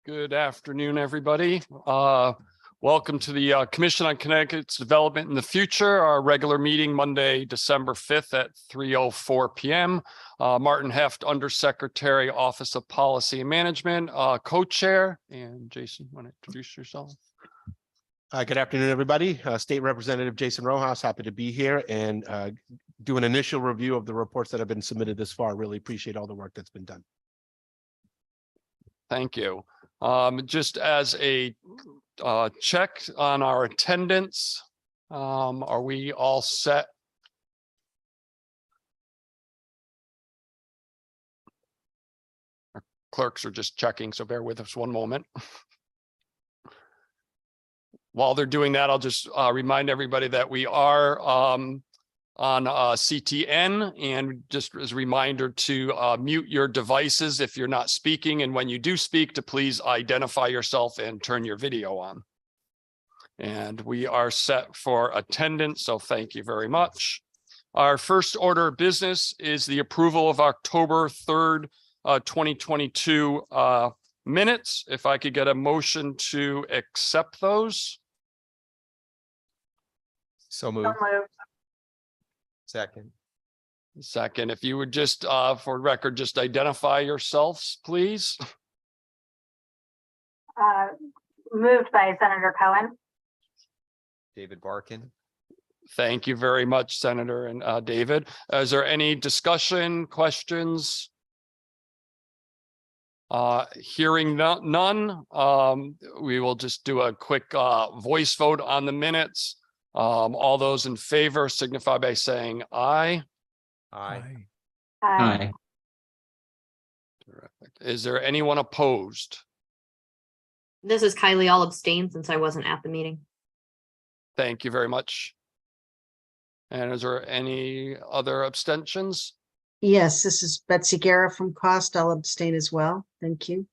Good afternoon, everybody. Welcome to the Commission on Connecticut's Development in the Future, our regular meeting Monday, December 5th at 3:04 p.m. Martin Heft, Undersecretary, Office of Policy and Management, co-chair. And Jason, want to introduce yourself? Good afternoon, everybody. State Representative Jason Rojas, happy to be here and do an initial review of the reports that have been submitted this far. Really appreciate all the work that's been done. Thank you. Just as a check on our attendance, are we all set? Our clerks are just checking, so bear with us one moment. While they're doing that, I'll just remind everybody that we are on CTN, and just as a reminder to mute your devices if you're not speaking, and when you do speak, to please identify yourself and turn your video on. And we are set for attendance, so thank you very much. Our first order of business is the approval of October 3rd, 2022 minutes. If I could get a motion to accept those. So moved. Second, if you would just, for record, just identify yourselves, please. Moved by Senator Cohen. David Barkin. Thank you very much, Senator and David. Is there any discussion, questions? Hearing none, we will just do a quick voice vote on the minutes. All those in favor signify by saying aye. Aye. Aye. Terrific. Is there anyone opposed? This is Kylie. I'll abstain since I wasn't at the meeting. Thank you very much. And is there any other abstentions? Yes, this is Betsy Guerra from Cost. I'll abstain as well. Thank you.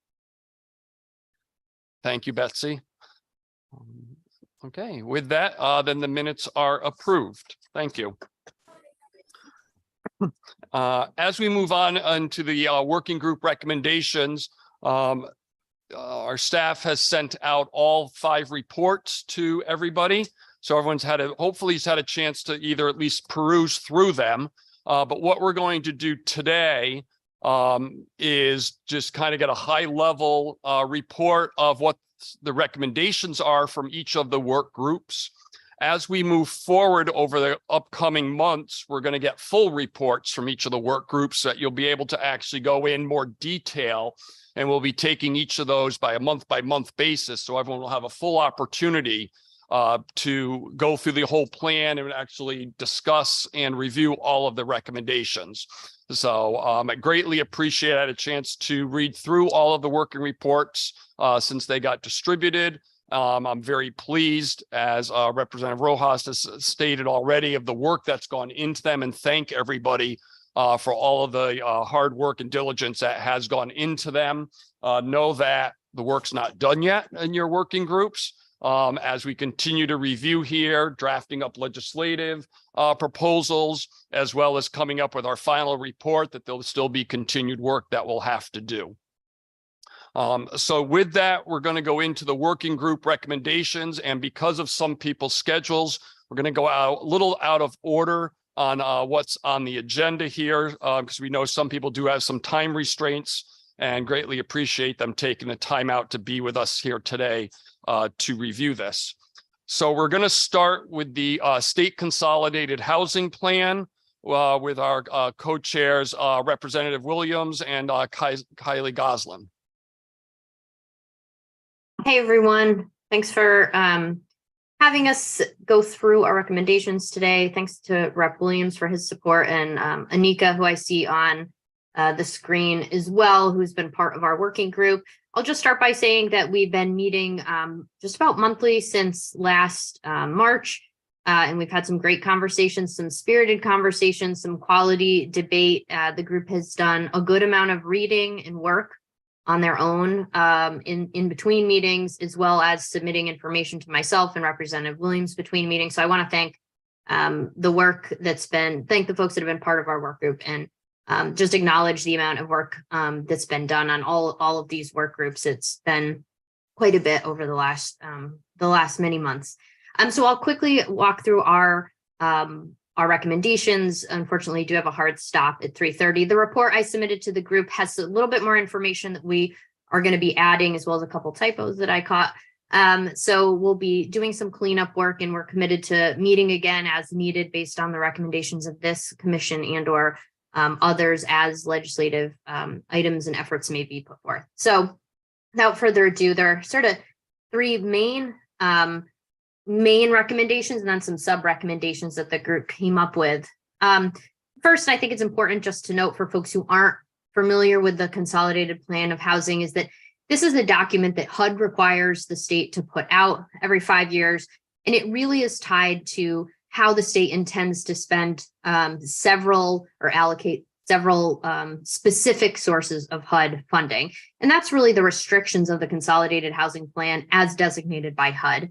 Thank you, Betsy. Okay, with that, then the minutes are approved. Thank you. As we move on into the working group recommendations, our staff has sent out all 5 reports to everybody. So everyone's hopefully has had a chance to either at least peruse through them. But what we're going to do today is just kind of get a high level report of what the recommendations are from each of the work groups. As we move forward over the upcoming months, we're going to get full reports from each of the work groups that you'll be able to actually go in more detail. And we'll be taking each of those by month basis. So everyone will have a full opportunity to go through the whole plan and actually discuss and review all of the recommendations. So I greatly appreciate I had a chance to read through all of the working reports since they got distributed. I'm very pleased, as Representative Rojas has stated already, of the work that's gone into them, and thank everybody for all of the hard work and diligence that has gone into them. Know that the work's not done yet in your working groups. As we continue to review here, drafting up legislative proposals, as well as coming up with our final report, that there'll still be continued work that we'll have to do. So with that, we're going to go into the working group recommendations. And because of some people's schedules, we're going to go out a little out of order on what's on the agenda here, because we know some people do have some time restraints, and greatly appreciate them taking the time out to be with us here today to review this. So we're going to start with the State Consolidated Housing Plan with our co-chairs, Representative Williams and Kylie Goslin. Hey, everyone. Thanks for having us go through our recommendations today. Thanks to Rep. Williams for his support, and Anika, who I see on the screen as well, who's been part of our working group. I'll just start by saying that we've been meeting just about monthly since last March, and we've had some great conversations, some spirited conversations, some quality debate. The group has done a good amount of reading and work on their own in between meetings, as well as submitting information to myself and Representative Williams between meetings. So I want to thank the work that's been, thank the folks that have been part of our work group, and just acknowledge the amount of work that's been done on all of these work groups. It's been quite a bit over the last many months. So I'll quickly walk through our recommendations. Unfortunately, do have a hard stop at 3:30. The report I submitted to the group has a little bit more information that we are going to be adding, as well as a couple typos that I caught. So we'll be doing some cleanup work, and we're committed to meeting again as needed based on the recommendations of this commission and or others as legislative items and efforts may be put forth. So without further ado, there are sort of three main recommendations and then some sub recommendations that the group came up with. First, I think it's important just to note for folks who aren't familiar with the Consolidated Plan of Housing is that this is a document that HUD requires the state to put out every 5 years, and it really is tied to how the state intends to spend allocate several specific sources of HUD funding. And that's really the restrictions of the Consolidated Housing Plan as designated by HUD.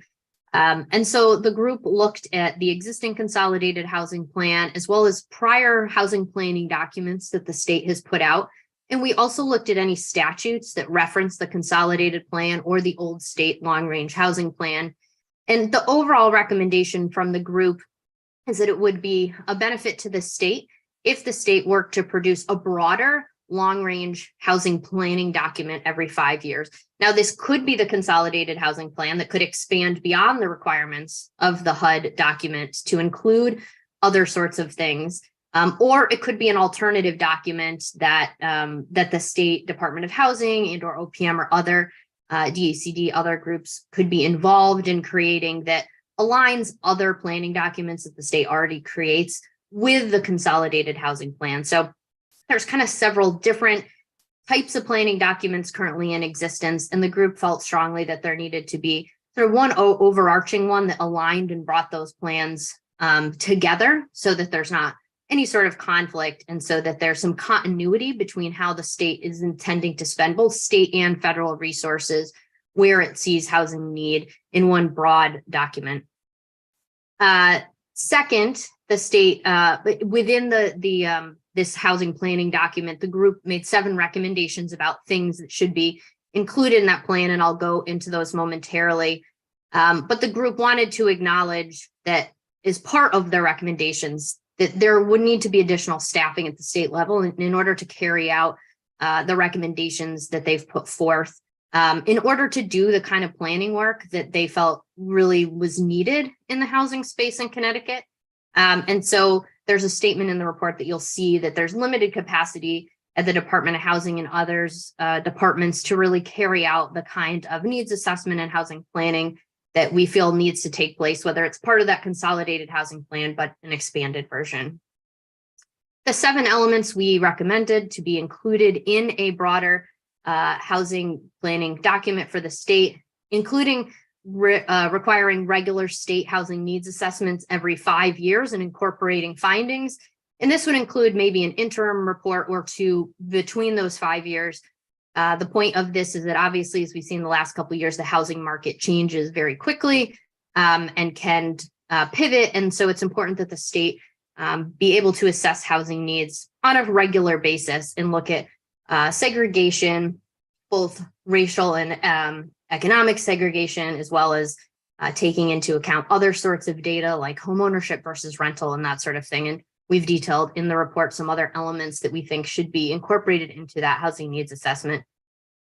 And so the group looked at the existing Consolidated Housing Plan, as well as prior housing planning documents that the state has put out. And we also looked at any statutes that reference the Consolidated Plan or the old state long-range housing plan. And the overall recommendation from the group is that it would be a benefit to the state if the state worked to produce a broader long-range housing planning document every 5 years. Now, this could be the Consolidated Housing Plan that could expand beyond the requirements of the HUD document to include other sorts of things. Or it could be an alternative document that the State Department of Housing and or OPM or other DACD, other groups could be involved in creating that aligns other planning documents that the state already creates with the Consolidated Housing Plan. So there's kind of several different types of planning documents currently in existence, and the group felt strongly that there needed to be sort of one overarching one that aligned and brought those plans together so that there's not any sort of conflict, and so that there's some continuity between how the state is intending to spend both state and federal resources where it sees housing need in one broad document. Second, the state within this housing planning document, the group made 7 recommendations about things that should be included in that plan, and I'll go into those momentarily. But the group wanted to acknowledge that as part of their recommendations, that there would need to be additional staffing at the state level in order to carry out the recommendations that they've put forth in order to do the kind of planning work that they felt really was needed in the housing space in Connecticut. And so there's a statement in the report that you'll see that there's limited capacity at the Department of Housing and others departments to really carry out the kind of needs assessment and housing planning that we feel needs to take place, whether it's part of that Consolidated Housing Plan, but an expanded version. The 7 elements we recommended to be included in a broader housing planning document for the state, including requiring regular state housing needs assessments every 5 years and incorporating findings. And this would include maybe an interim report or 2 between those 5 years. The point of this is that obviously, as we've seen the last couple of years, the housing market changes very quickly and can pivot. And so it's important that the state be able to assess housing needs on a regular basis and look at segregation, both racial and economic segregation, as well as taking into account other sorts of data like homeownership versus rental and that sort of thing. And we've detailed in the report some other elements that we think should be incorporated into that housing needs assessment.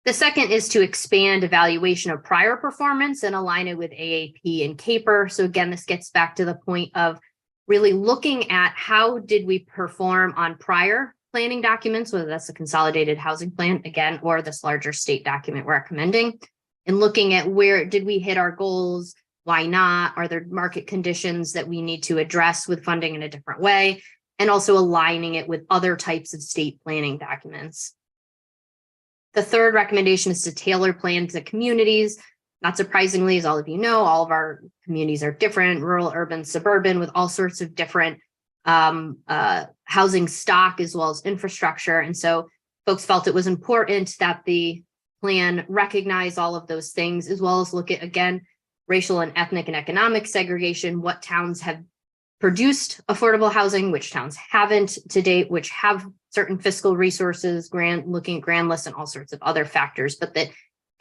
The second is to expand evaluation of prior performance and align it with AAP and CAPER. So again, this gets back to the point of really looking at how did we perform on prior planning documents, whether that's the Consolidated Housing Plan, again, or this larger state document we're recommending, and looking at where did we hit our goals, why not, are there market conditions that we need to address with funding in a different way, and also aligning it with other types of state planning documents. The third recommendation is to tailor plans to communities. Not surprisingly, as all of you know, all of our communities are different, rural, urban, suburban, with all sorts of different housing stock as well as infrastructure. And so folks felt it was important that the plan recognize all of those things, as well as look at, again, racial and ethnic and economic segregation, what towns have produced affordable housing, which towns haven't to date, which have certain fiscal resources, looking at grand lists and all sorts of other factors, but that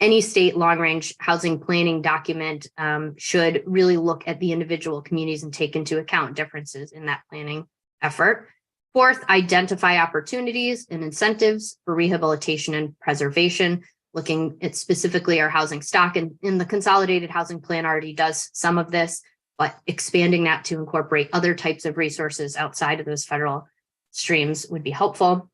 any state long-range housing planning document should really look at the individual communities and take into account differences in that planning effort. Fourth, identify opportunities and incentives for rehabilitation and preservation, looking at specifically our housing stock. And in the consolidated housing plan already does some of this, but expanding that to incorporate other types of resources outside of those federal streams would be helpful.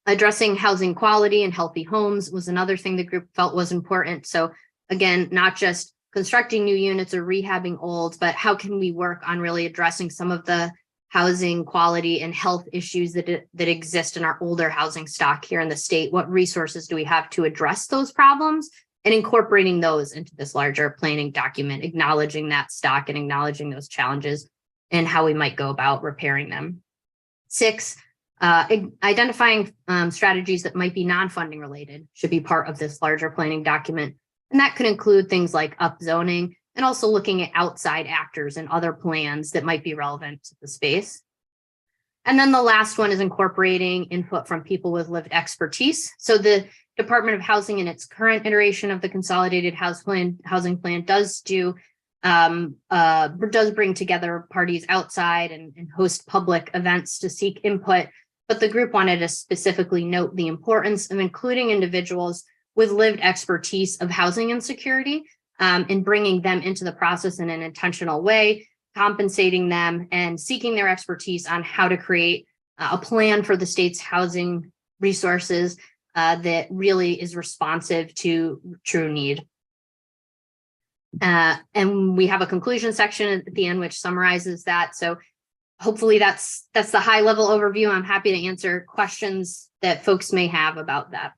Addressing housing quality and healthy homes was another thing the group felt was important. So again, not just constructing new units or rehabbing old, but how can we work on really addressing some of the housing quality and health issues that exist in our older housing stock here in the state? What resources do we have to address those problems, and incorporating those into this larger planning document, acknowledging that stock and acknowledging those challenges and how we might go about repairing them. 6, identifying strategies that might be non-funding related should be part of this larger planning document. And that could include things like upzoning, and also looking at outside actors and other plans that might be relevant to the space. And then the last one is incorporating input from people with lived expertise. So the Department of Housing, in its current iteration of the Consolidated Housing Plan, does bring together parties outside and host public events to seek input. But the group wanted to specifically note the importance of including individuals with lived expertise of housing insecurity, and bringing them into the process in an intentional way, compensating them and seeking their expertise on how to create a plan for the state's housing resources that really is responsive to true need. And we have a conclusion section at the end which summarizes that. So hopefully that's the high level overview. I'm happy to answer questions that folks may have about that.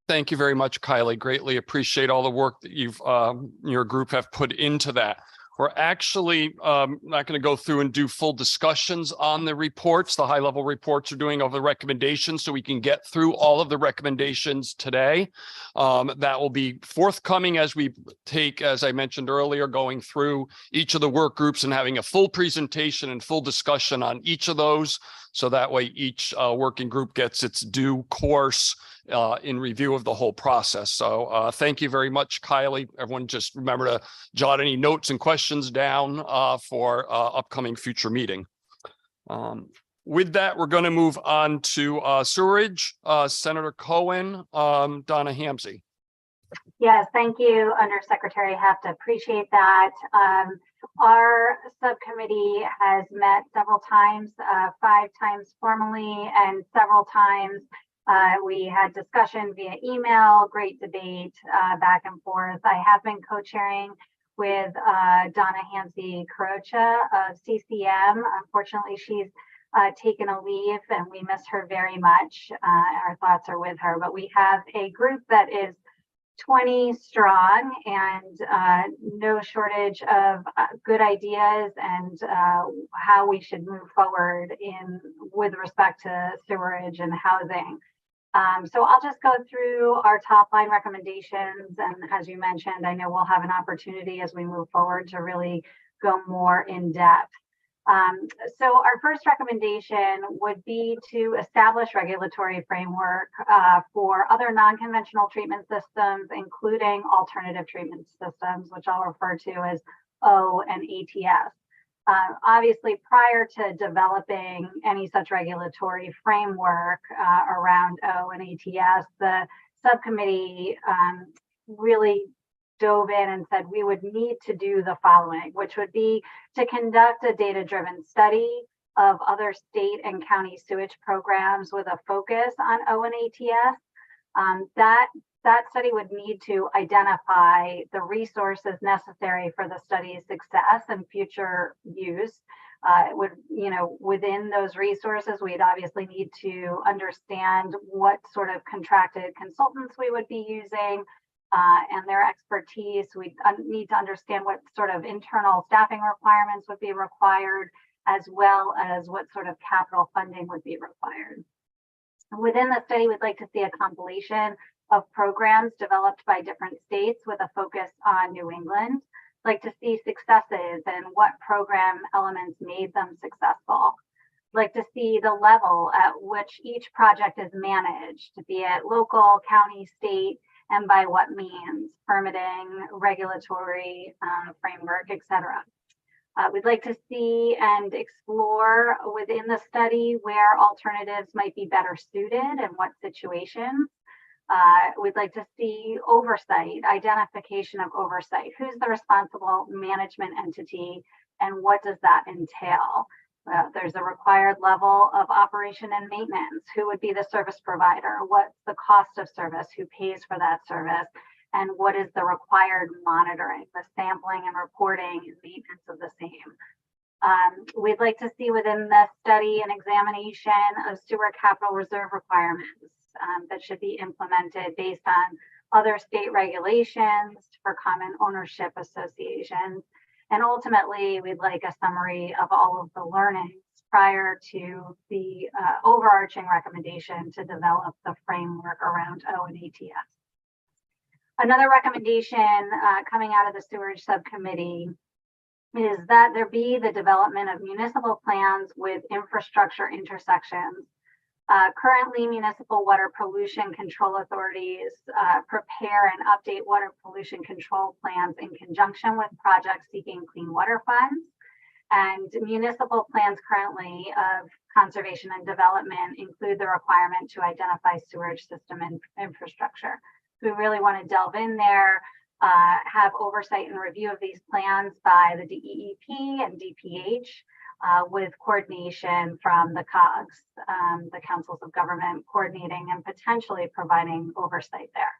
Thank you very much, Kylie. Greatly appreciate all the work that your group have put into that. We're actually not going to go through and do full discussions on the reports. The high-level reports are doing of the recommendations, so we can get through all of the recommendations today. That will be forthcoming as we take, as I mentioned earlier, going through each of the work groups and having a full presentation and full discussion on each of those. So that way each working group gets its due course in review of the whole process. So thank you very much, Kylie. Everyone just remember to jot any notes and questions down for upcoming future meeting. With that, we're going to move on to sewerage. Senator Cohen, Donna Hamsey. Yes, thank you, Undersecretary Heft. Appreciate that. Our subcommittee has met several times, 5 times formally, and several times we had discussion via email, great debate back and forth. I have been co-chairing with Donna Hamsey Carocha of CCM. Unfortunately, she's taken a leave and we miss her very much. Our thoughts are with her, but we have a group that is 20 strong and no shortage of good ideas and how we should move forward with respect to sewerage and housing. So I'll just go through our top line recommendations. And as you mentioned, I know we'll have an opportunity as we move forward to really go more in depth. So our first recommendation would be to establish regulatory framework for other non-conventional treatment systems, including alternative treatment systems, which I'll refer to as O and ATS. Obviously, prior to developing any such regulatory framework around O and ATS, the subcommittee really dove in and said we would need to do the following, which would be to conduct a data-driven study of other state and county sewage programs with a focus on O and ATS. That study would need to identify the resources necessary for the study's success and future use. It would, within those resources, we'd obviously need to understand what sort of contracted consultants we would be using and their expertise. We need to understand what sort of internal staffing requirements would be required, as well as what sort of capital funding would be required. Within the study, we'd like to see a compilation of programs developed by different states with a focus on New England. Like to see successes and what program elements made them successful. like to see the level at which each project is managed, be it local, county, state, and by what means, permitting, regulatory framework, etc. We'd like to see and explore within the study where alternatives might be better suited and what situations. We'd like to see oversight, identification of oversight. Who's the responsible management entity and what does that entail? There's a required level of operation and maintenance. Who would be the service provider? What's the cost of service? Who pays for that service? And what is the required monitoring, the sampling and reporting and maintenance of the same? We'd like to see within the study an examination of sewer capital reserve requirements that should be implemented based on other state regulations for common ownership associations. And ultimately, we'd like a summary of all of the learnings prior to the overarching recommendation to develop the framework around O and ATS. Another recommendation coming out of the Sewerage Subcommittee is that there be the development of municipal plans with infrastructure intersections. Currently, municipal water pollution control authorities prepare and update water pollution control plans in conjunction with projects seeking clean water funds. And municipal plans currently of conservation and development include the requirement to identify sewerage system and infrastructure. We really want to delve in there, have oversight and review of these plans by the DEEP and DPH with coordination from the COGS, the Councils of Government, coordinating and potentially providing oversight there.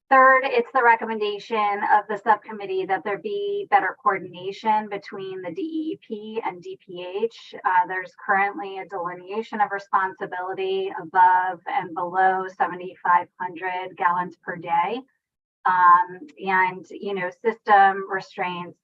Third, it's the recommendation of the subcommittee that there be better coordination between the DEP and DPH. There's currently a delineation of responsibility above and below 7,500 gallons per day. And, you know, system restraints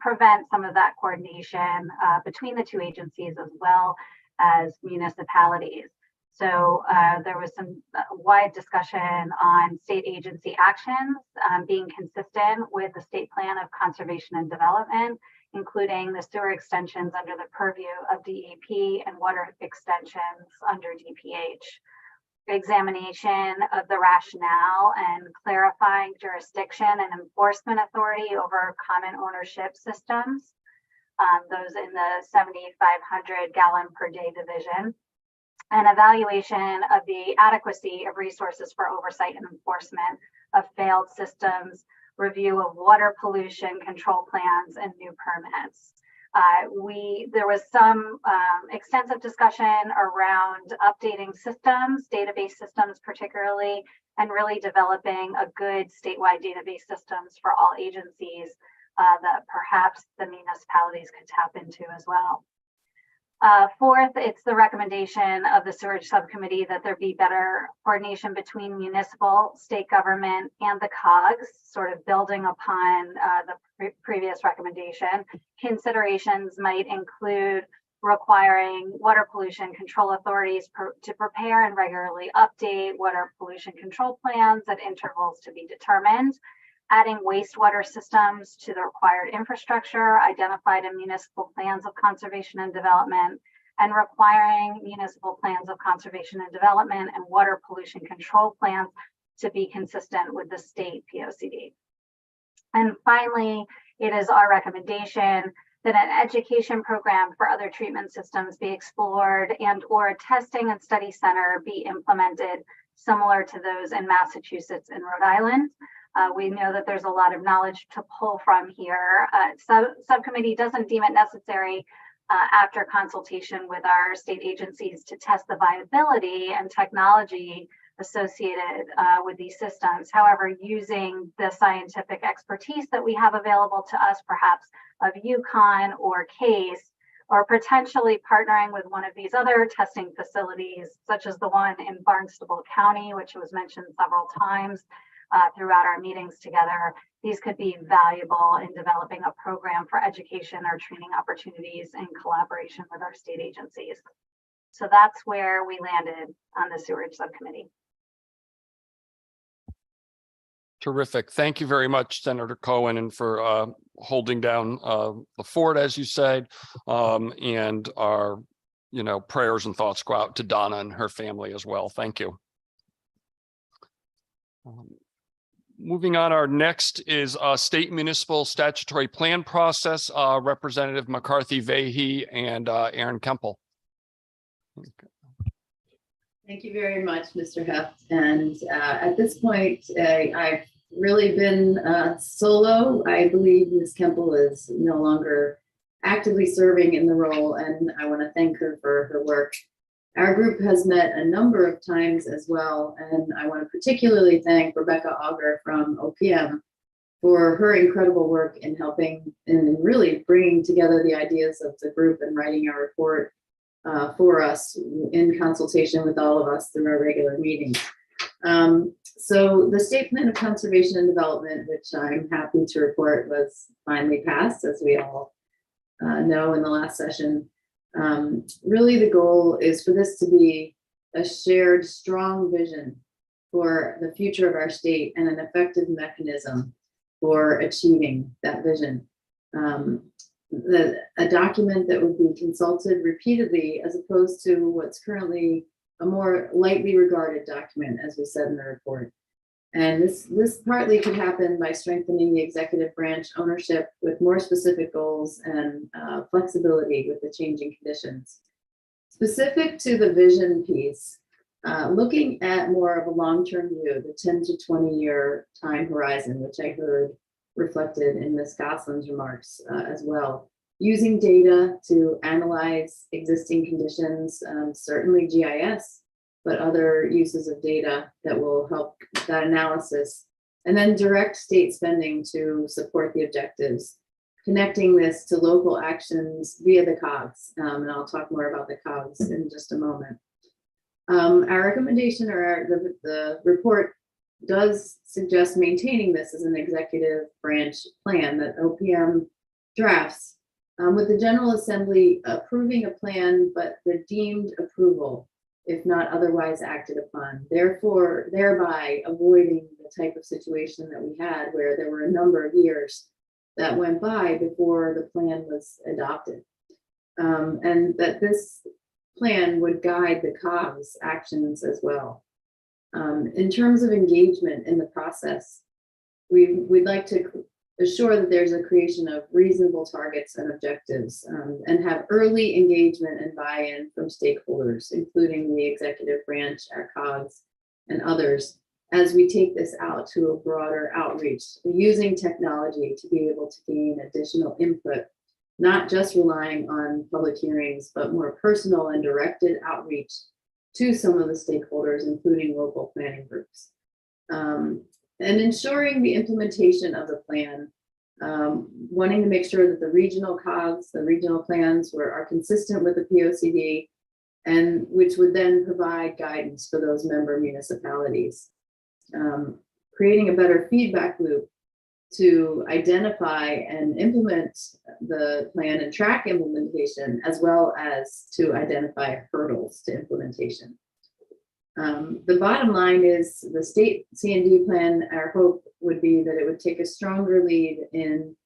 prevent some of that coordination between the two agencies as well as municipalities. So there was some wide discussion on state agency actions being consistent with the state plan of conservation and development, including the sewer extensions under the purview of DEP and water extensions under DPH. Examination of the rationale and clarifying jurisdiction and enforcement authority over common ownership systems, those in the 7,500 gallon per day division. And evaluation of the adequacy of resources for oversight and enforcement of failed systems, review of water pollution control plans, and new permits. There was some extensive discussion around updating systems, database systems particularly, and really developing a good statewide database systems for all agencies that perhaps the municipalities could tap into as well. Fourth, it's the recommendation of the Sewerage Subcommittee that there be better coordination between municipal, state government, and the COGS, sort of building upon the previous recommendation. Considerations might include requiring water pollution control authorities to prepare and regularly update water pollution control plans at intervals to be determined, adding wastewater systems to the required infrastructure identified in municipal plans of conservation and development, and requiring municipal plans of conservation and development and water pollution control plans to be consistent with the state POCD. And finally, it is our recommendation that an education program for other treatment systems be explored and or a testing and study center be implemented similar to those in Massachusetts and Rhode Island. We know that there's a lot of knowledge to pull from here. Subcommittee doesn't deem it necessary after consultation with our state agencies to test the viability and technology associated with these systems. However, using the scientific expertise that we have available to us, perhaps of UConn or CASE, or potentially partnering with one of these other testing facilities, such as the one in Barnstable County, which was mentioned several times throughout our meetings together. These could be valuable in developing a program for education or training opportunities in collaboration with our state agencies. So that's where we landed on the Sewerage Subcommittee. Terrific. Thank you very much, Senator Cohen, and for holding down the fort, as you said, and our, prayers and thoughts go out to Donna and her family as well. Thank you. Moving on, our next is state municipal statutory plan process. Representative McCarthy Vahey and Aaron Kemple. Thank you very much, Mr. Heft. And at this point, I've really been solo. I believe Ms. Kemple is no longer actively serving in the role, and I want to thank her for her work. Our group has met a number of times as well, and I want to particularly thank Rebecca Auger from OPM for her incredible work in helping and really bringing together the ideas of the group and writing our report for us in consultation with all of us through our regular meetings. So the State Plan of Conservation and Development, which I'm happy to report was finally passed, as we all know in the last session. Really the goal is for this to be a shared strong vision for the future of our state and an effective mechanism for achieving that vision. A document that would be consulted repeatedly as opposed to what's currently a more lightly regarded document, as we said in the report. And this partly could happen by strengthening the executive branch ownership with more specific goals and flexibility with the changing conditions. Specific to the vision piece, looking at more of a long-term view, the 10 to 20-year time horizon, which I heard reflected in Ms. Gosselin's remarks as well. Using data to analyze existing conditions, certainly GIS, but other uses of data that will help that analysis, and then direct state spending to support the objectives, connecting this to local actions via the COGS, and I'll talk more about the COGS in just a moment. Our recommendation or the report does suggest maintaining this as an executive branch plan that OPM drafts, with the General Assembly approving a plan, but the deemed approval if not otherwise acted upon, therefore thereby avoiding the type of situation that we had where there were a number of years that went by before the plan was adopted. And that this plan would guide the COGS actions as well. In terms of engagement in the process, we'd like to assure that there's a creation of reasonable targets and objectives, and have early engagement and buy-in from stakeholders, including the executive branch, our COGS, and others, as we take this out to a broader outreach, using technology to be able to gain additional input, not just relying on public hearings, but more personal and directed outreach to some of the stakeholders, including local planning groups. And ensuring the implementation of the plan, wanting to make sure that the regional COGS, the regional plans are consistent with the POCD, and which would then provide guidance for those member municipalities. Creating a better feedback loop to identify and implement the plan and track implementation, as well as to identify hurdles to implementation. The bottom line is the state C&D plan, our hope would be that it would take a stronger lead in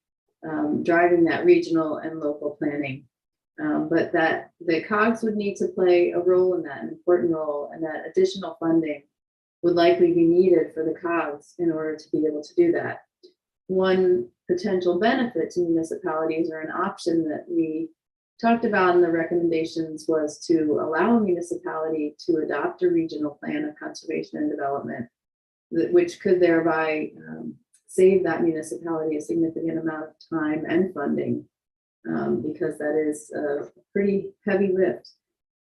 driving that regional and local planning, but that the COGS would need to play a role in that, an important role, and that additional funding would likely be needed for the COGS in order to be able to do that. One potential benefit to municipalities, or an option that we talked about in the recommendations, was to allow a municipality to adopt a regional plan of conservation and development, which could thereby save that municipality a significant amount of time and funding, because that is a pretty heavy lift.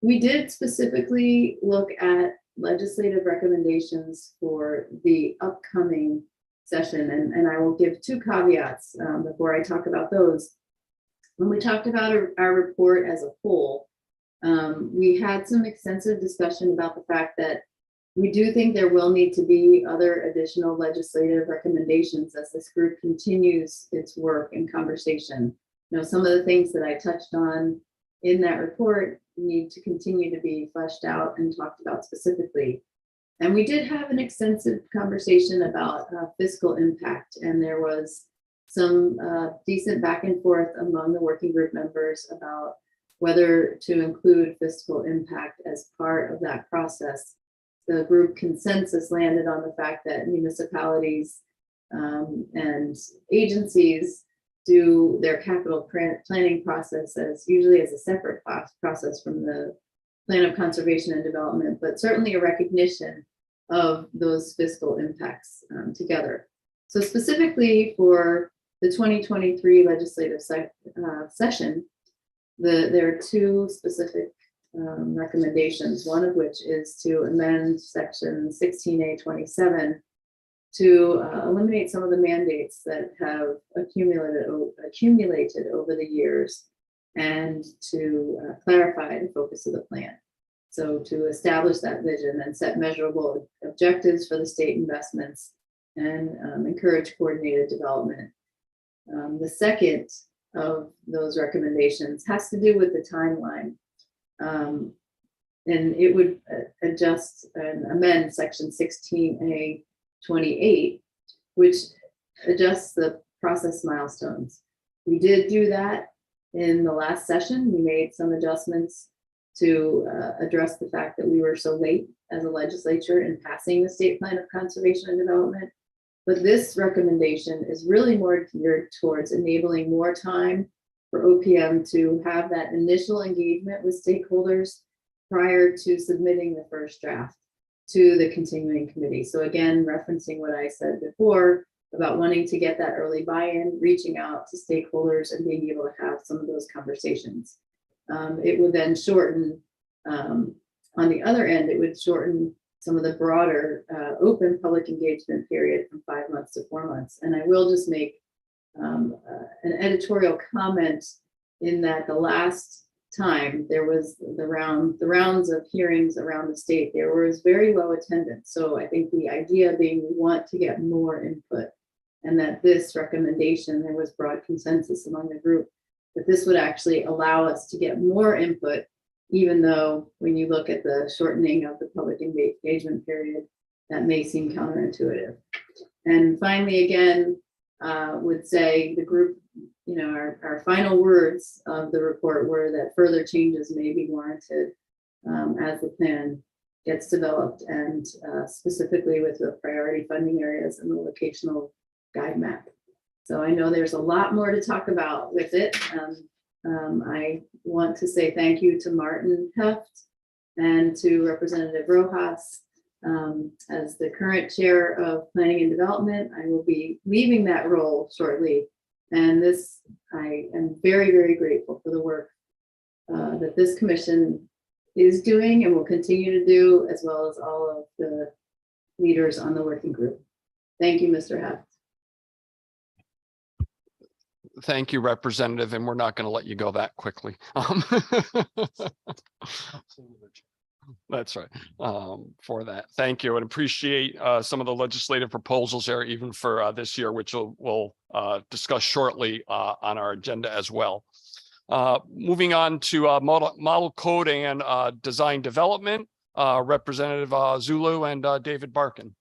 We did specifically look at legislative recommendations for the upcoming session, and I will give two caveats before I talk about those. When we talked about our report as a whole, we had some extensive discussion about the fact that we do think there will need to be other additional legislative recommendations as this group continues its work and conversation. You know, some of the things that I touched on in that report need to continue to be fleshed out and talked about specifically. And we did have an extensive conversation about fiscal impact, and there was some decent back and forth among the working group members about whether to include fiscal impact as part of that process. The group consensus landed on the fact that municipalities and agencies do their capital planning process usually as a separate process from the plan of conservation and development, but certainly a recognition of those fiscal impacts together. So specifically for the 2023 legislative session, there are two specific recommendations, one of which is to amend section 16A27 to eliminate some of the mandates that have accumulated over the years, and to clarify the focus of the plan. So to establish that vision and set measurable objectives for the state investments and encourage coordinated development. The second of those recommendations has to do with the timeline. And it would adjust and amend section 16A28, which adjusts the process milestones. We did do that in the last session. We made some adjustments to address the fact that we were so late as a legislature in passing the state plan of conservation and development. But this recommendation is really more geared towards enabling more time for OPM to have that initial engagement with stakeholders prior to submitting the first draft to the continuing committee. So again, referencing what I said before about wanting to get that early buy-in, reaching out to stakeholders and being able to have some of those conversations. It would then shorten, on the other end, it would shorten some of the broader open public engagement period from 5 months to 4 months. And I will just make an editorial comment in that the last time there was the rounds of hearings around the state, there was very low attendance. So I think the idea being we want to get more input, and that this recommendation, there was broad consensus among the group that this would actually allow us to get more input, even though when you look at the shortening of the public engagement period, that may seem counterintuitive. And finally, again, would say the group, our final words of the report were that further changes may be warranted as the plan gets developed, and specifically with the priority funding areas and the locational guide map. So I know there's a lot more to talk about with it. I want to say thank you to Martin Heft and to Representative Rojas. As the current chair of planning and development, I will be leaving that role shortly. And I am very, very grateful for the work that this commission is doing and will continue to do, as well as all of the leaders on the working group. Thank you, Mr. Heft. Thank you, Representative, and we're not going to let you go that quickly. That's right. For that, thank you, and appreciate some of the legislative proposals there, even for this year, which we'll discuss shortly on our agenda as well. Moving on to model code and design development, Representative Zulu and David Barkin.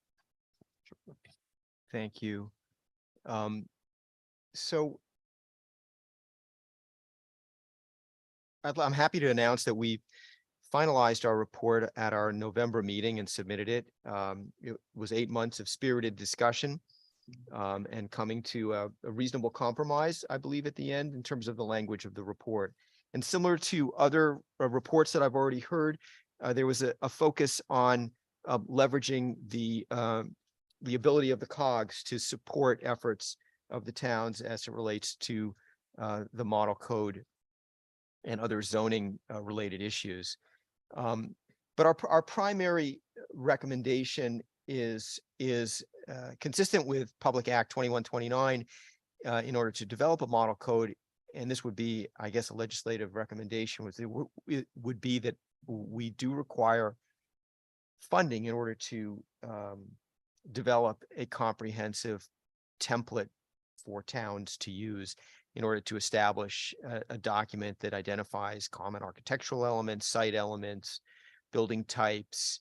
Thank you. So I'm happy to announce that we finalized our report at our November meeting and submitted it. It was 8 months of spirited discussion and coming to a reasonable compromise, I believe, at the end in terms of the language of the report. And similar to other reports that I've already heard, there was a focus on leveraging the ability of the COGS to support efforts of the towns as it relates to the model code and other zoning related issues. But our primary recommendation is consistent with Public Act 2129 in order to develop a model code. And this would be, I guess, a legislative recommendation would be that we do require funding in order to develop a comprehensive template for towns to use in order to establish a document that identifies common architectural elements, site elements, building types,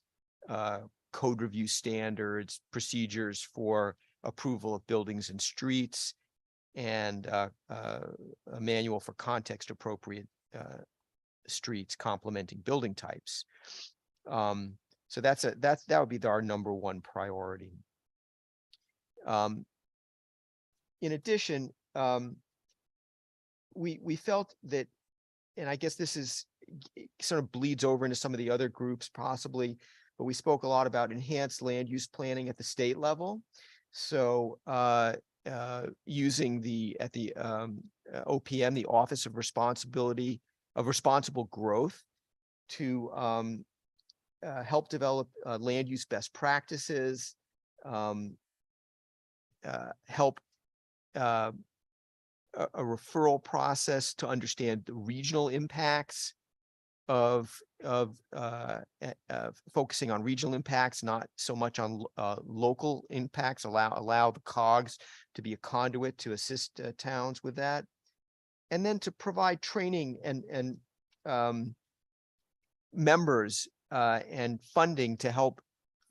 code review standards, procedures for approval of buildings and streets, and a manual for context appropriate streets complementing building types. So that would be our number one priority. In addition, we felt that, and I guess this is sort of bleeds over into some of the other groups possibly, but we spoke a lot about enhanced land use planning at the state level. So using at the OPM, the Office of Responsible Growth, to help develop land use best practices, help a referral process to understand the regional impacts of focusing on regional impacts, not so much on local impacts, allow the COGS to be a conduit to assist towns with that. And then to provide training and members and funding to help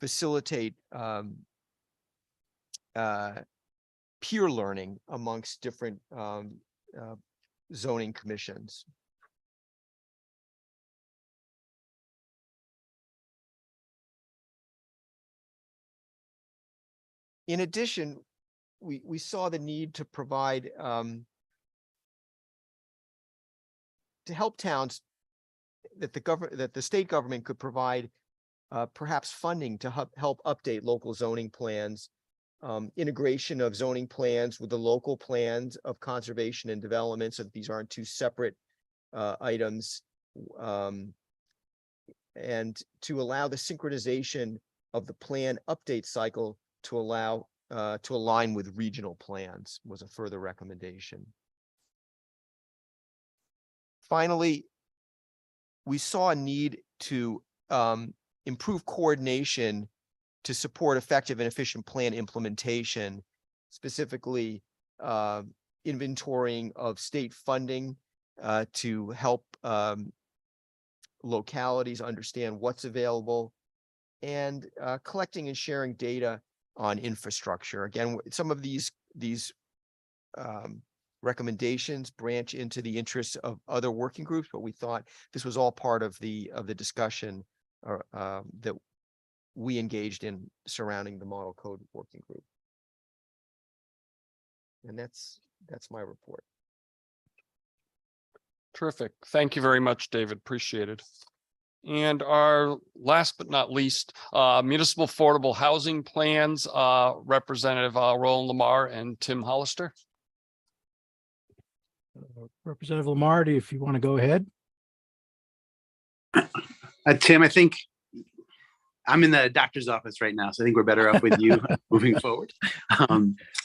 facilitate peer learning amongst different zoning commissions. In addition, we saw the need to provide to help towns, that the state government could provide perhaps funding to help update local zoning plans, integration of zoning plans with the local plans of conservation and development, so that these aren't two separate items, and to allow the synchronization of the plan update cycle to allow to align with regional plans was a further recommendation. Finally, we saw a need to improve coordination to support effective and efficient plan implementation, specifically inventorying of state funding to help localities understand what's available, and collecting and sharing data on infrastructure. Again, some of these recommendations branch into the interests of other working groups, but we thought this was all part of the discussion that we engaged in surrounding the model code working group. And that's my report. Terrific. Thank you very much, David. Appreciate it. And our last but not least, municipal affordable housing plans, Representative Roland Lamar and Tim Hollister. Representative Lamar, if you want to go ahead. Tim, I think I'm in the doctor's office right now, so I think we're better off with you moving forward.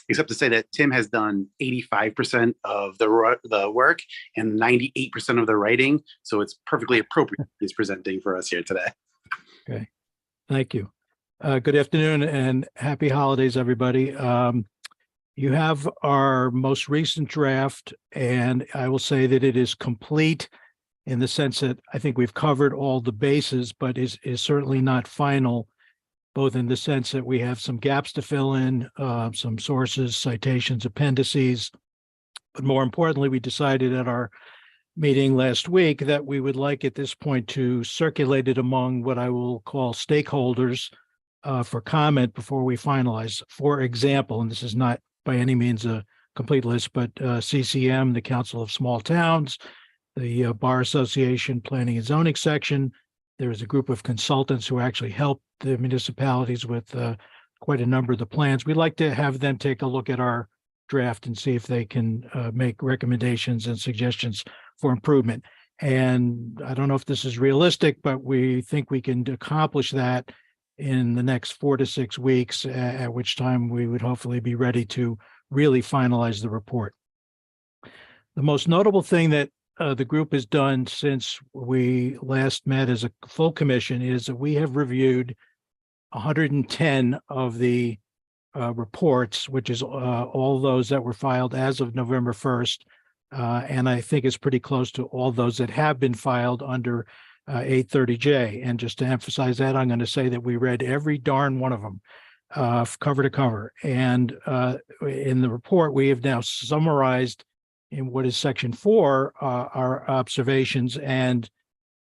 Except to say that Tim has done 85% of the work and 98% of the writing, so it's perfectly appropriate he's presenting for us here today. Okay, thank you. Good afternoon and happy holidays, everybody. You have our most recent draft, and I will say that it is complete in the sense that I think we've covered all the bases, but is certainly not final, both in the sense that we have some gaps to fill in, some sources, citations, appendices. But more importantly, we decided at our meeting last week that we would like at this point to circulate it among what I will call stakeholders for comment before we finalize. For example, and this is not by any means a complete list, but CCM, the Council of Small Towns, the Bar Association Planning and Zoning section. There is a group of consultants who actually help the municipalities with quite a number of the plans. We'd like to have them take a look at our draft and see if they can make recommendations and suggestions for improvement. And I don't know if this is realistic, but we think we can accomplish that in the next 4 to 6 weeks, at which time we would hopefully be ready to really finalize the report. The most notable thing that the group has done since we last met as a full commission is that we have reviewed 110 of the reports, which is all those that were filed as of November 1st. And I think it's pretty close to all those that have been filed under 830J. And just to emphasize that, I'm going to say that we read every darn one of them cover to cover. And in the report, we have now summarized in what is section 4, our observations, and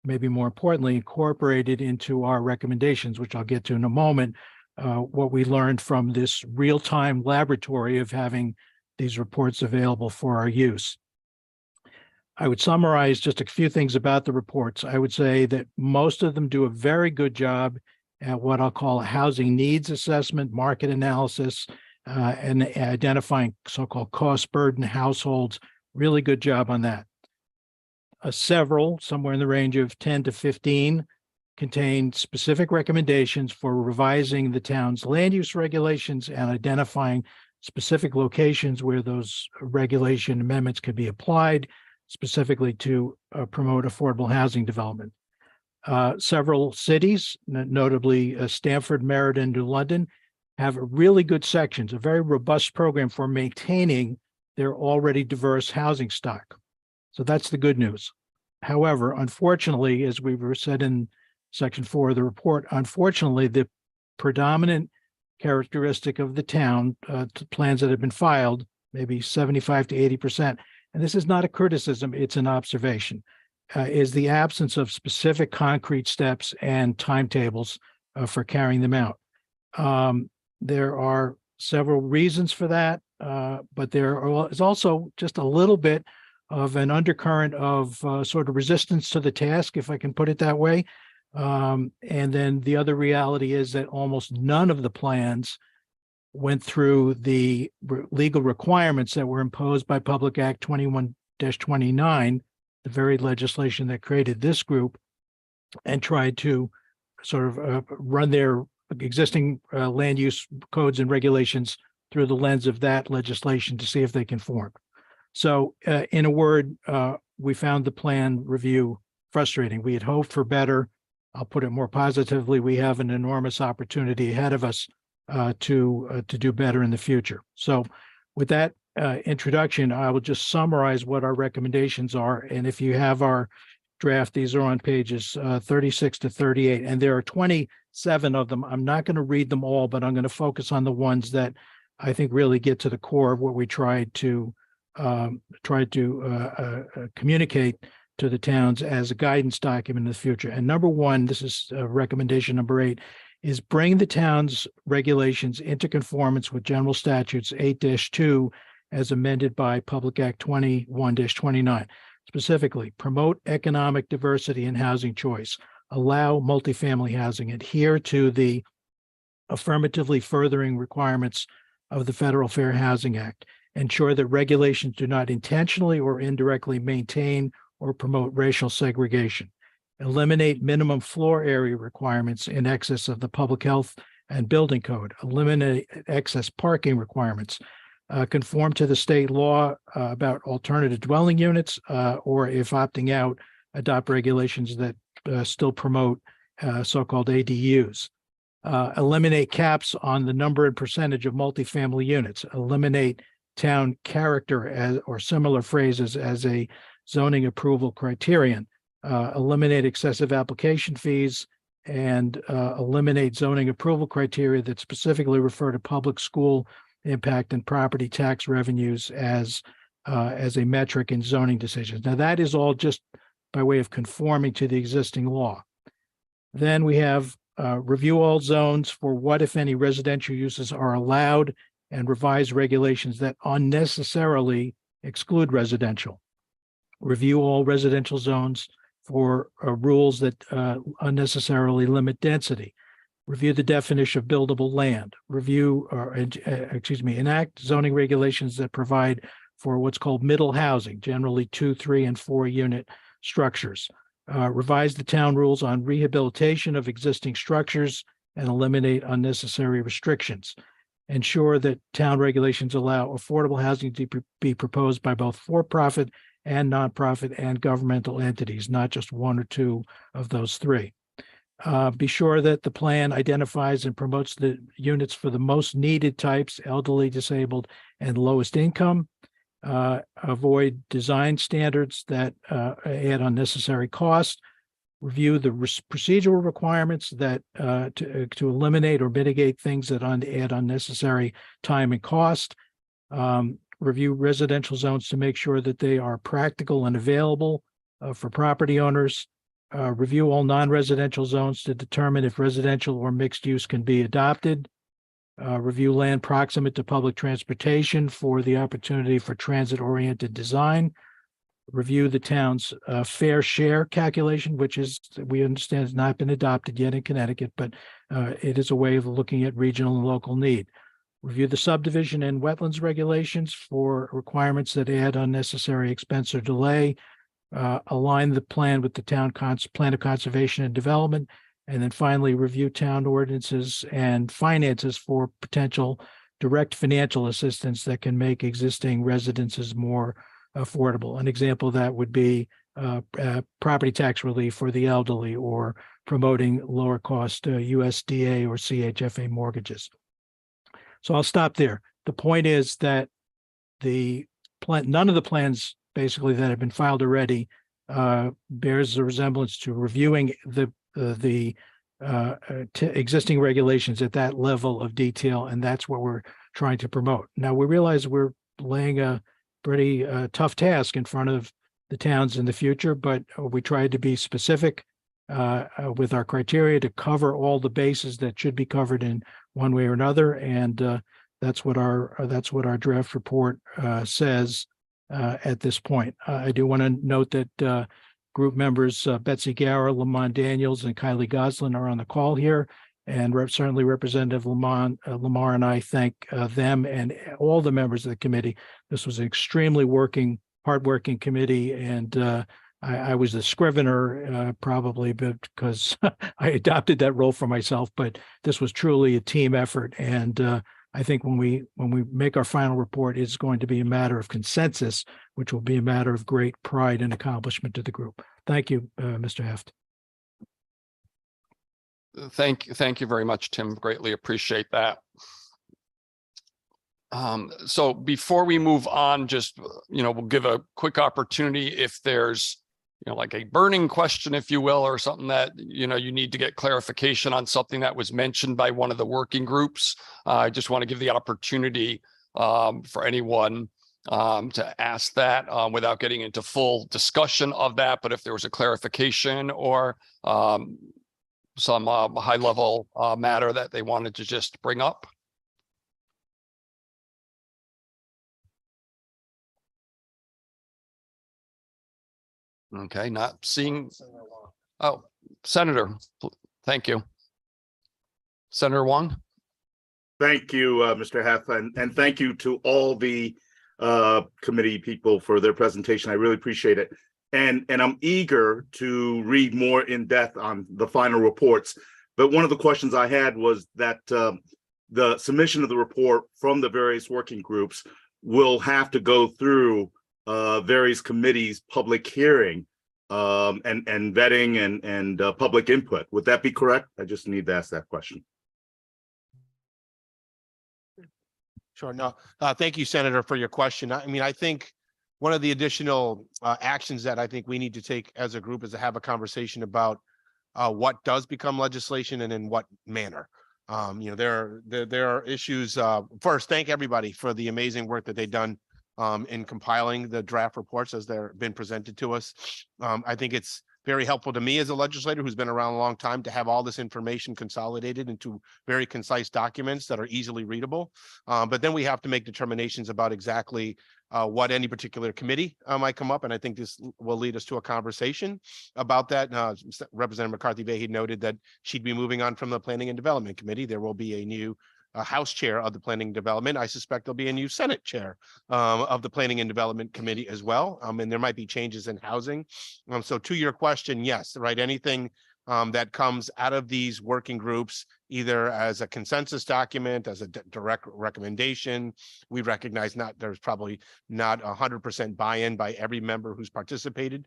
maybe more importantly, incorporated into our recommendations, which I'll get to in a moment, what we learned from this real-time laboratory of having these reports available for our use. I would summarize just a few things about the reports. I would say that most of them do a very good job at what I'll call a housing needs assessment, market analysis, and identifying so-called cost burden households. Really good job on that. Several, somewhere in the range of 10 to 15, contain specific recommendations for revising the town's land use regulations and identifying specific locations where those regulation amendments could be applied, specifically to promote affordable housing development. Several cities, notably Stamford, Meriden, New London, have really good sections, a very robust program for maintaining their already diverse housing stock. So that's the good news. However, unfortunately, as we were said in section 4 of the report, unfortunately, the predominant characteristic of the town, plans that have been filed, maybe 75 to 80%, and this is not a criticism, it's an observation, is the absence of specific concrete steps and timetables for carrying them out. There are several reasons for that, but there is also just a little bit of an undercurrent of sort of resistance to the task, if I can put it that way. And then the other reality is that almost none of the plans went through the legal requirements that were imposed by Public Act 21-29, the very legislation that created this group, and tried to sort of run their existing land use codes and regulations through the lens of that legislation to see if they conform. So in a word, we found the plan review frustrating. We had hoped for better. I'll put it more positively. We have an enormous opportunity ahead of us to do better in the future. So with that introduction, I will just summarize what our recommendations are. And if you have our draft, these are on pages 36 to 38, and there are 27 of them. I'm not going to read them all, but I'm going to focus on the ones that I think really get to the core of what we tried to communicate to the towns as a guidance document in the future. And number one, this is recommendation number 8, is bring the town's regulations into conformance with General Statutes 8-2 as amended by Public Act 21-29. Specifically, promote economic diversity and housing choice, allow multifamily housing, adhere to the affirmatively furthering requirements of the Federal Fair Housing Act, ensure that regulations do not intentionally or indirectly maintain or promote racial segregation, eliminate minimum floor area requirements in excess of the public health and building code, eliminate excess parking requirements, conform to the state law about alternative dwelling units, or if opting out, adopt regulations that still promote so-called ADUs. Eliminate caps on the number and percentage of multifamily units, eliminate town character or similar phrases as a zoning approval criterion, eliminate excessive application fees, and eliminate zoning approval criteria that specifically refer to public school impact and property tax revenues as a metric in zoning decisions. Now, that is all just by way of conforming to the existing law. Then we have review all zones for what, if any, residential uses are allowed and revise regulations that unnecessarily exclude residential. Review all residential zones for rules that unnecessarily limit density. Review the definition of buildable land. Enact zoning regulations that provide for what's called middle housing, generally 2, 3, and 4 unit structures. Revise the town rules on rehabilitation of existing structures and eliminate unnecessary restrictions. Ensure that town regulations allow affordable housing to be proposed by both for-profit and nonprofit and governmental entities, not just 1 or 2 of those 3. Be sure that the plan identifies and promotes the units for the most needed types, elderly, disabled, and lowest income. Avoid design standards that add unnecessary cost. review the procedural requirements that to eliminate or mitigate things that add unnecessary time and cost. Review residential zones to make sure that they are practical and available for property owners. Review all non-residential zones to determine if residential or mixed use can be adopted. Review land proximate to public transportation for the opportunity for transit-oriented design. Review the town's fair share calculation, which is, we understand, has not been adopted yet in Connecticut, but it is a way of looking at regional and local need. Review the subdivision and wetlands regulations for requirements that add unnecessary expense or delay. Align the plan with the town plan of conservation and development. And then finally, review town ordinances and finances for potential direct financial assistance that can make existing residences more affordable. An example of that would be property tax relief for the elderly, or promoting lower cost USDA or CHFA mortgages. So I'll stop there. The point is that none of the plans basically that have been filed already bears a resemblance to reviewing the existing regulations at that level of detail, and that's what we're trying to promote. Now, we realize we're laying a pretty tough task in front of the towns in the future, but we tried to be specific with our criteria to cover all the bases that should be covered in one way or another, and that's what our draft report says at this point. I do want to note that group members Betsy Gower, Lamont Daniels, and Kylie Goslin are on the call here, and certainly Representative Lamar and I thank them and all the members of the committee. This was an extremely hardworking committee, and I was the scrivener probably because I adopted that role for myself, but this was truly a team effort. And I think when we make our final report, it's going to be a matter of consensus, which will be a matter of great pride and accomplishment to the group. Thank you, Mr. Heft. Thank you very much, Tim. Greatly appreciate that. So before we move on, just, we'll give a quick opportunity if there's, like a burning question, if you will, or something that, you need to get clarification on something that was mentioned by one of the working groups. I just want to give the opportunity for anyone to ask that without getting into full discussion of that. But if there was a clarification or some high level matter that they wanted to just bring up. Okay, not seeing. Oh, Senator, thank you. Senator Wong. Thank you, Mr. Heft, and thank you to all the committee people for their presentation. I really appreciate it. And I'm eager to read more in depth on the final reports. But one of the questions I had was that the submission of the report from the various working groups will have to go through various committees' public hearing and vetting and public input. Would that be correct? I just need to ask that question. Sure. No, thank you, Senator, for your question. I mean, I think one of the additional actions that I think we need to take as a group is to have a conversation about what does become legislation and in what manner. There are issues. First, thank everybody for the amazing work that they've done in compiling the draft reports as they're been presented to us. I think it's very helpful to me as a legislator who's been around a long time to have all this information consolidated into very concise documents that are easily readable. But then we have to make determinations about exactly what any particular committee might come up. And I think this will lead us to a conversation about that. Representative McCarthy-Vahey noted that she'd be moving on from the Planning and Development Committee. There will be a new House chair of the Planning and Development. I suspect there'll be a new Senate chair of the Planning and Development Committee as well. And there might be changes in housing. So to your question, yes, right. Anything that comes out of these working groups, either as a consensus document, as a direct recommendation. We recognize there's probably not 100% buy-in by every member who's participated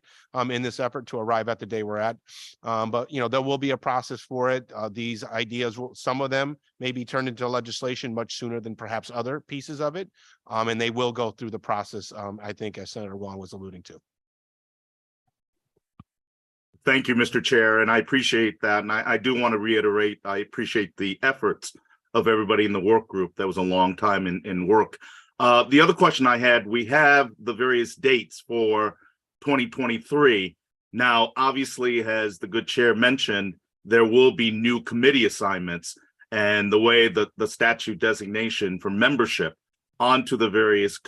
in this effort to arrive at the day we're at. But there will be a process for it. These ideas, some of them may be turned into legislation much sooner than perhaps other pieces of it. And they will go through the process, I think, as Senator Wong was alluding to. Thank you, Mr. Chair, and I appreciate that. And I do want to reiterate, I appreciate the efforts of everybody in the work group. That was a long time in work. The other question I had, we have the various dates for 2023. Now, obviously, as the good chair mentioned, there will be new committee assignments, and the way that the statute designation for membership onto the various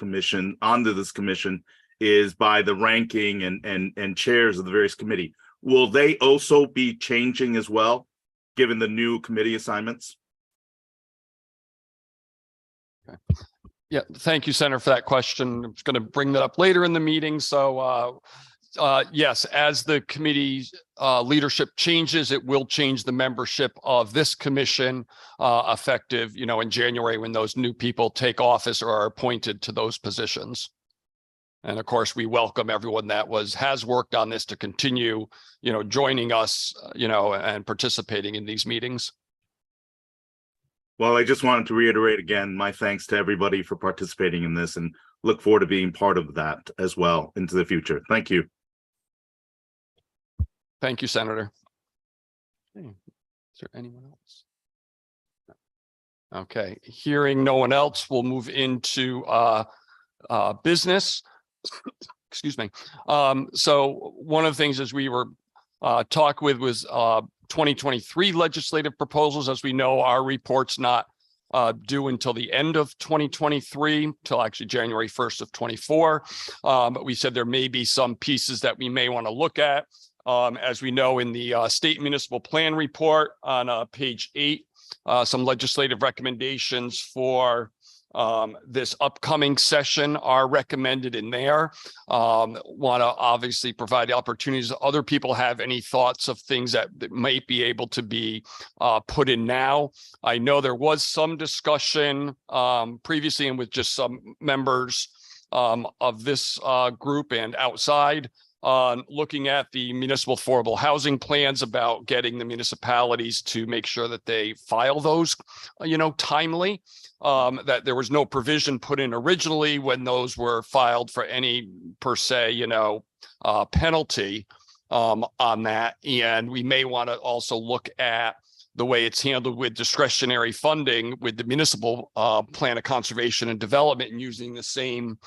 onto this commission is by the ranking and chairs of the various committee. Will they also be changing as well, given the new committee assignments? Okay. Yeah, thank you, Senator, for that question. I'm going to bring that up later in the meeting. So yes, as the committee leadership changes, it will change the membership of this commission effective, in January when those new people take office or are appointed to those positions. And of course, we welcome everyone that has worked on this to continue, joining us, and participating in these meetings. Well, I just wanted to reiterate again, my thanks to everybody for participating in this and look forward to being part of that as well into the future. Thank you. Thank you, Senator. Okay. Is there anyone else? Okay, hearing no one else, we'll move into business. Excuse me. So one of the things as we were talk with was 2023 legislative proposals. As we know, our report's not due until the end of 2023, till actually January 1st of 24. But we said there may be some pieces that we may want to look at. As we know, in the state municipal plan report on page 8, some legislative recommendations for this upcoming session are recommended in there. Want to obviously provide the opportunities. Other people have any thoughts of things that might be able to be put in now. I know there was some discussion previously and with just some members of this group and outside on looking at the municipal affordable housing plans about getting the municipalities to make sure that they file those, timely. That there was no provision put in originally when those were filed for any per se, penalty on that. And we may want to also look at the way it's handled with discretionary funding with the municipal plan of conservation and development, and using the same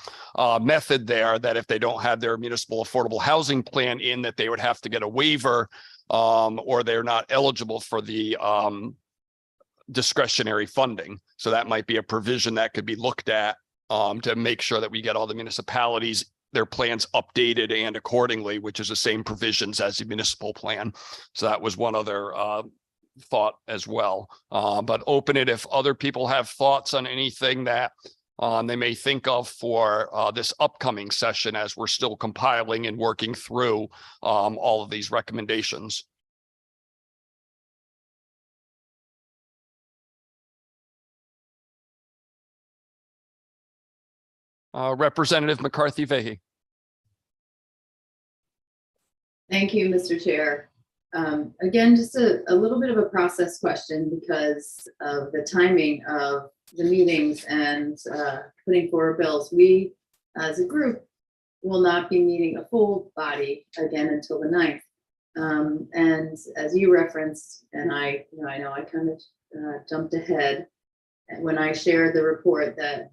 method there, that if they don't have their municipal affordable housing plan in, that they would have to get a waiver or they're not eligible for the discretionary funding. So that might be a provision that could be looked at to make sure that we get all the municipalities, their plans updated and accordingly, which is the same provisions as the municipal plan. So that was one other thought as well. But open it if other people have thoughts on anything that they may think of for this upcoming session, as we're still compiling and working through all of these recommendations. Representative McCarthy Vahey. Thank you, Mr. Chair. Again, just a little bit of a process question because of the timing of the meetings and putting forward bills. We, as a group, will not be meeting a full body again until the 9th. And as you referenced, and I know I kind of jumped ahead when I shared the report that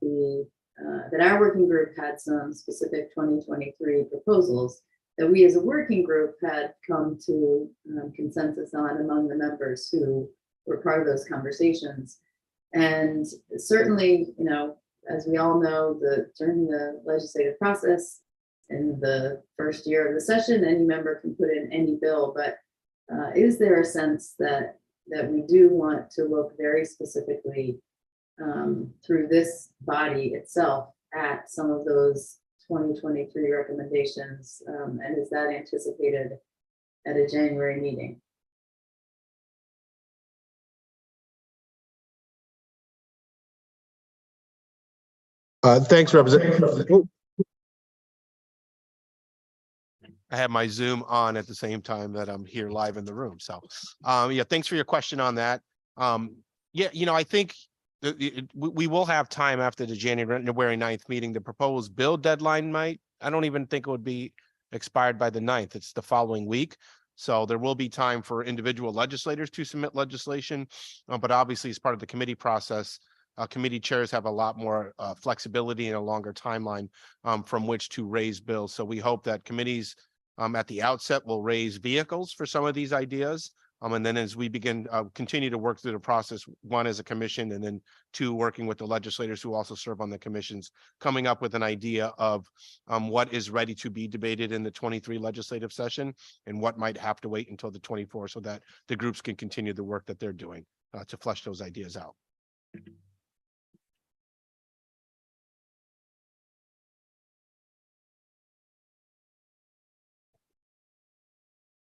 that our working group had some specific 2023 proposals that we as a working group had come to consensus on among the members who were part of those conversations. And certainly, as we all know, during the legislative process in the first year of the session, any member can put in any bill, but is there a sense that we do want to look very specifically through this body itself at some of those 2023 recommendations, and is that anticipated at a January meeting? Thanks, Representative. I have my Zoom on at the same time that I'm here live in the room. So, yeah, thanks for your question on that. Yeah, I think we will have time after the January 9th meeting. The proposed bill deadline I don't even think it would be expired by the 9th. It's the following week. So there will be time for individual legislators to submit legislation, but obviously as part of the committee process, committee chairs have a lot more flexibility and a longer timeline from which to raise bills. So we hope that committees at the outset will raise vehicles for some of these ideas. And then as we begin, continue to work through the process, one as a commission, and then two, working with the legislators who also serve on the commissions, coming up with an idea of what is ready to be debated in the 23 legislative session and what might have to wait until the 24 so that the groups can continue the work that they're doing to flesh those ideas out.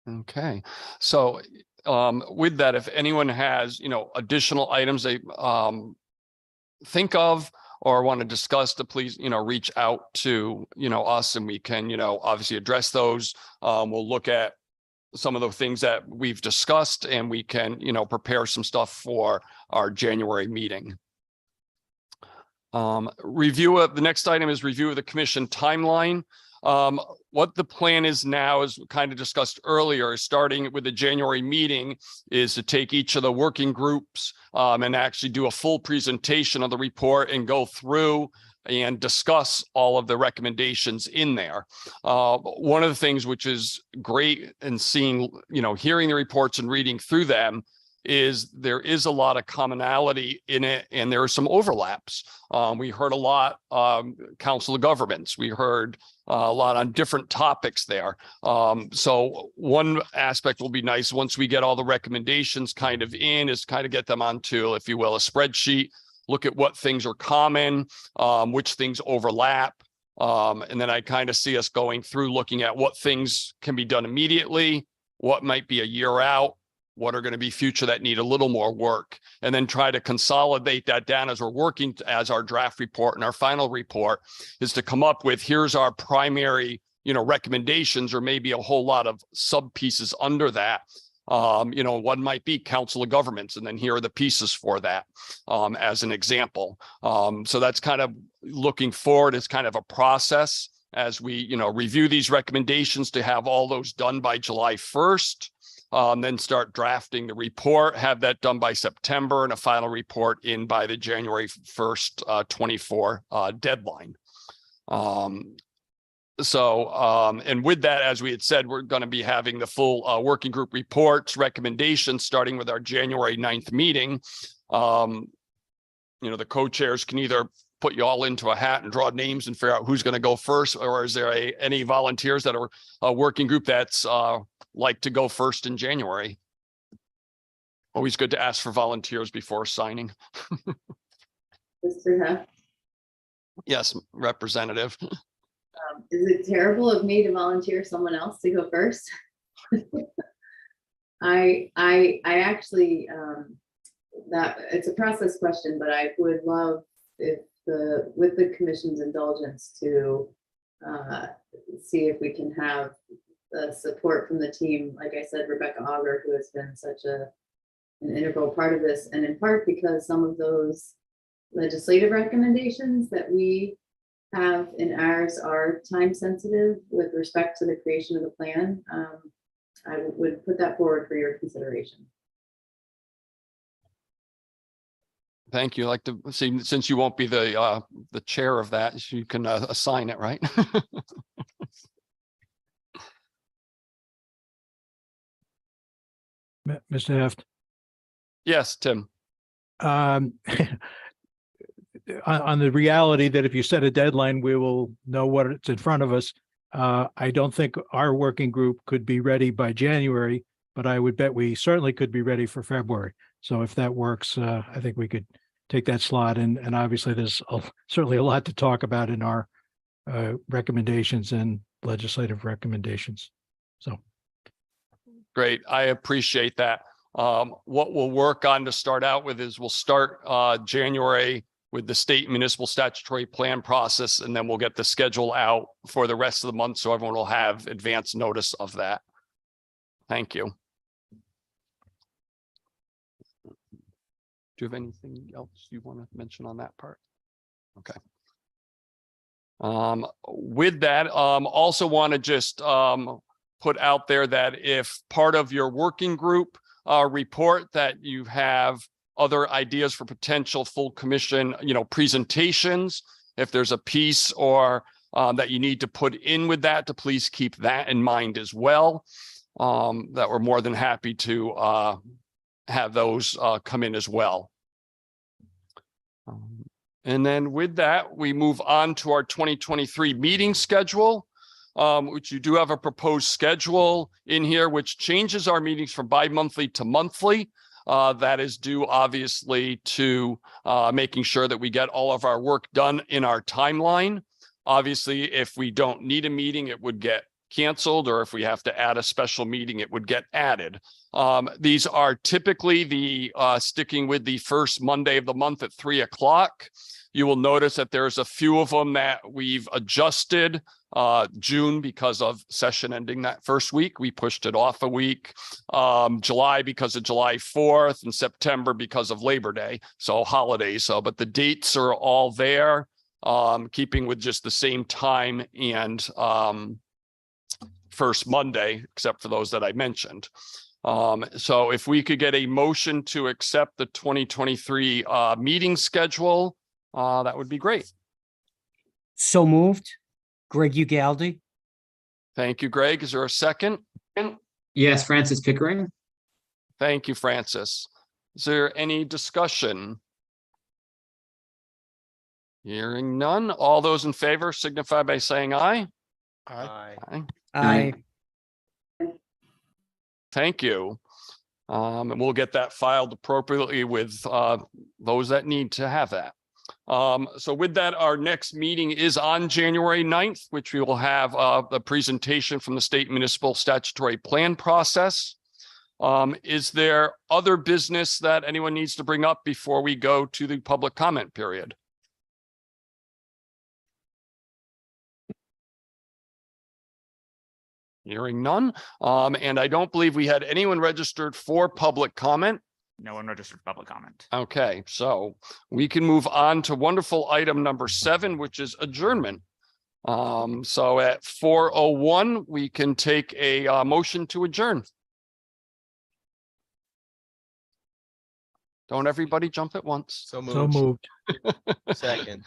Okay, so with that, if anyone has, additional items they think of or want to discuss, to please, reach out to, us, and we can, obviously address those. We'll look at some of the things that we've discussed, and we can, prepare some stuff for our January meeting. The next item is review of the commission timeline. What the plan is now, as we kind of discussed earlier, is starting with the January meeting, is to take each of the working groups and actually do a full presentation of the report and go through and discuss all of the recommendations in there. One of the things which is great in seeing, hearing the reports and reading through them, is there is a lot of commonality in it, and there are some overlaps. We heard a lot, Council of Governments. We heard a lot on different topics there. So one aspect will be nice once we get all the recommendations kind of in, is kind of get them onto, if you will, a spreadsheet, look at what things are common, which things overlap. And then I kind of see us going through looking at what things can be done immediately, what might be a year out, what are going to be future that need a little more work, and then try to consolidate that down as we're working as our draft report and our final report is to come up with, here's our primary, recommendations, or maybe a whole lot of sub pieces under that. One might be Council of Governments, and then here are the pieces for that, as an example. So that's kind of looking forward as kind of a process as we, review these recommendations, to have all those done by July 1st. Then start drafting the report, have that done by September, and a final report in by the January 1st, 24 deadline. And with that, as we had said, we're going to be having the full working group reports, recommendations, starting with our January 9th meeting. The co-chairs can either put you all into a hat and draw names and figure out who's going to go first, or is there any volunteers that are a working group that's like to go first in January? Always good to ask for volunteers before signing. Mr. Huff, Yes, Representative. is it terrible of me to volunteer someone else to go first? I actually, that it's a process question, but I would love if with the commission's indulgence to see if we can have the support from the team. Like I said, Rebecca Auger, who has been such an integral part of this, and in part because some of those legislative recommendations that we have in ours are time sensitive with respect to the creation of the plan. I would put that forward for your consideration. Thank you. I'd like to see, since you won't be the chair of that, you can assign it, right? Mr. Heft. Yes, Tim. On the reality that if you set a deadline, we will know what's in front of us. I don't think our working group could be ready by January, but I would bet we certainly could be ready for February. So if that works, I think we could take that slot. And obviously there's certainly a lot to talk about in our recommendations and legislative recommendations. So. Great. I appreciate that. What we'll work on to start out with is we'll start January with the state municipal statutory plan process, and then we'll get the schedule out for the rest of the month so everyone will have advance notice of that. Thank you. Do you have anything else you want to mention on that part? Okay. With that, also want to just put out there that if part of your working group report that you have other ideas for potential full commission, presentations, if there's a piece or that you need to put in with that, to please keep that in mind as well. That we're more than happy to have those come in as well. And then with that, we move on to our 2023 meeting schedule, which you do have a proposed schedule in here, which changes our meetings from bi-monthly to monthly. That is due obviously to making sure that we get all of our work done in our timeline. Obviously, if we don't need a meeting, it would get canceled, or if we have to add a special meeting, it would get added. These are typically the sticking with the first Monday of the month at 3 o'clock. You will notice that there's a few of them that we've adjusted. June, because of session ending that first week, we pushed it off a week. July because of July 4th, and September because of Labor Day, so holidays. But the dates are all there, keeping with just the same time and first Monday, except for those that I mentioned. So if we could get a motion to accept the 2023 meeting schedule, that would be great. So moved. Greg Ugaldi. Thank you, Greg. Is there a second? Yes, Francis Pickering. Thank you, Francis. Is there any discussion? Hearing none. All those in favor signify by saying aye. Aye. Aye. Aye. Thank you. And we'll get that filed appropriately with those that need to have that. So with that, our next meeting is on January 9th, which we will have the presentation from the state municipal statutory plan process. Is there other business that anyone needs to bring up before we go to the public comment period? Hearing none. And I don't believe we had anyone registered for public comment. No one registered for public comment. Okay, so we can move on to wonderful item number 7, which is adjournment. So at 4:01, we can take a motion to adjourn. Don't everybody jump at once. So So moved. moved. Second.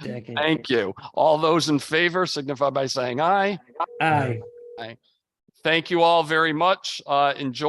Second. Thank you. All those in favor signify by saying aye. Aye. Thank you all very much. Enjoy.